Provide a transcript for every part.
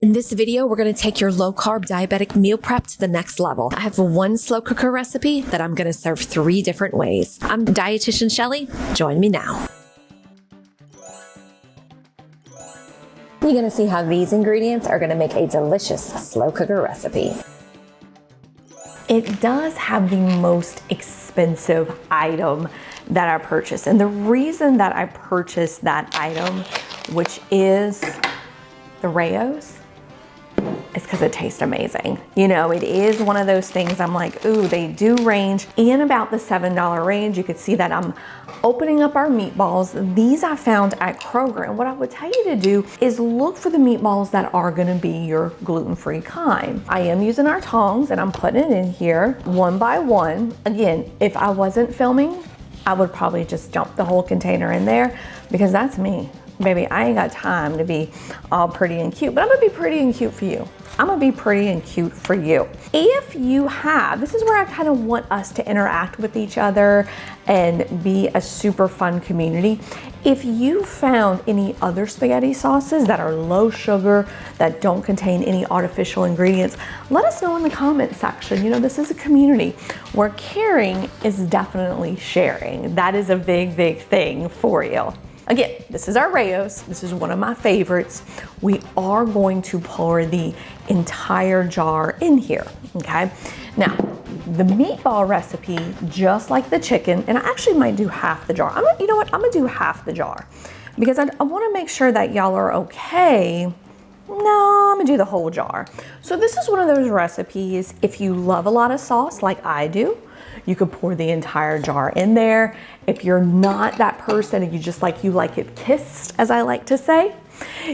In this video, we're going to take your low-carb diabetic meal prep to the next level. I have one slow cooker recipe that I'm going to serve 3 different ways. I'm Dietitian Shelly. Join me now. You're going to see how these ingredients are going to make a delicious slow cooker recipe. It does have the most expensive item that I purchased. And the reason that I purchased that item, which is the Rao's, is because it tastes amazing. You know, it is one of those things I'm like, ooh, they do range in about the $7 range. You can see that I'm opening up our meatballs. These I found at Kroger. And what I would tell you to do is look for the meatballs that are gonna be your gluten-free kind. I am using our tongs and I'm putting it in here one by one. Again, if I wasn't filming, I would probably just dump the whole container in there because that's me. Baby, I ain't got time to be all pretty and cute, but I'm gonna be pretty and cute for you. I'm gonna be pretty and cute for you. If you have, this is where I kind of want us to interact with each other and be a super fun community. If you found any other spaghetti sauces that are low sugar, that don't contain any artificial ingredients, let us know in the comment section. You know, this is a community where caring is definitely sharing. That is a big, big thing for you. Again, this is our Rao's. This is one of my favorites. We are going to pour the entire jar in here, okay? Now, the meatball recipe, just like the chicken, and I actually might do half the jar. You know what? I'm gonna do half the jar because I wanna make sure that y'all are okay. No, I'm gonna do the whole jar. So this is one of those recipes, if you love a lot of sauce like I do, you could pour the entire jar in there. If you're not that person and you like it kissed, as I like to say,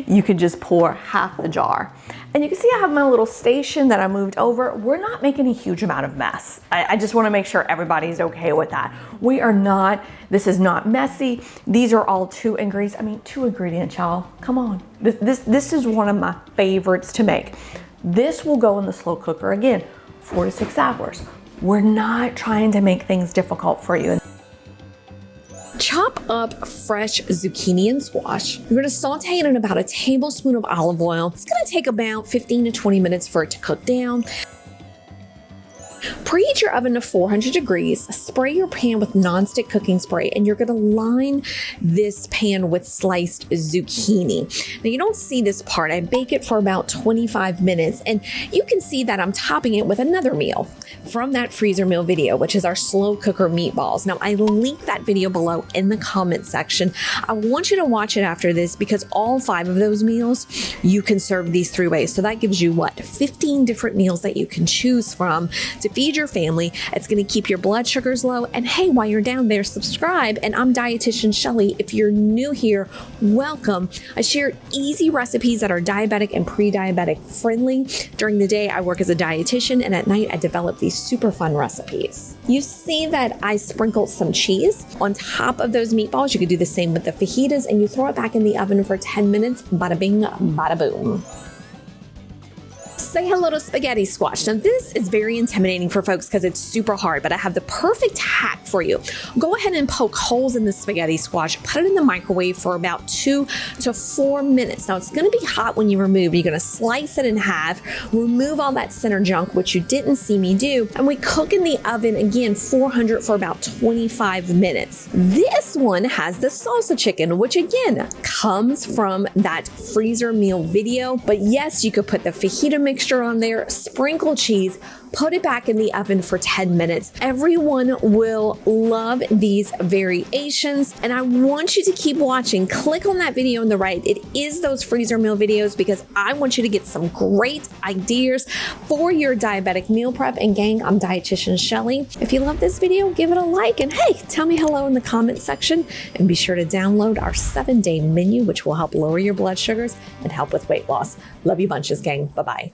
you could just pour half the jar. And you can see I have my little station that I moved over. We're not making a huge amount of mess. I just wanna make sure everybody's okay with that. We are not, this is not messy. These are all 2 ingredients, y'all. Come on. This is one of my favorites to make. This will go in the slow cooker, again, 4 to 6 hours. We're not trying to make things difficult for you. Chop up fresh zucchini and squash. You're gonna saute it in about a tablespoon of olive oil. It's gonna take about 15 to 20 minutes for it to cook down. Preheat your oven to 400 degrees, spray your pan with nonstick cooking spray, and you're gonna line this pan with sliced zucchini. Now you don't see this part. I bake it for about 25 minutes, and you can see that I'm topping it with another meal from that freezer meal video, which is our slow cooker meatballs. Now I link that video below in the comment section. I want you to watch it after this because all 5 of those meals, you can serve these 3 ways. So that gives you what, 15 different meals that you can choose from to feed your family. It's going to keep your blood sugars low. And hey, while you're down there, subscribe. And I'm Dietitian Shelly. If you're new here, welcome. I share easy recipes that are diabetic and pre-diabetic friendly. During the day, I work as a dietitian, and at night, I develop these super fun recipes. You see that I sprinkled some cheese on top of those meatballs. You could do the same with the fajitas, and you throw it back in the oven for 10 minutes. Bada bing, bada boom. Say hello to spaghetti squash. Now this is very intimidating for folks because it's super hard, but I have the perfect hack for you. Go ahead and poke holes in the spaghetti squash, put it in the microwave for about 2 to 4 minutes. Now it's gonna be hot when you remove. You're gonna slice it in half, remove all that center junk, which you didn't see me do, and we cook in the oven, again, 400 for about 25 minutes. This one has the salsa chicken, which again, comes from that freezer meal video, but yes, you could put the fajita mixture on there, sprinkle cheese, put it back in the oven for 10 minutes. Everyone will love these variations, and I want you to keep watching. Click on that video on the right. It is those freezer meal videos because I want you to get some great ideas for your diabetic meal prep. And gang, I'm Dietitian Shelly. If you love this video, give it a like, and hey, tell me hello in the comment section, and be sure to download our 7-day menu, which will help lower your blood sugars and help with weight loss. Love you bunches, gang. Bye-bye.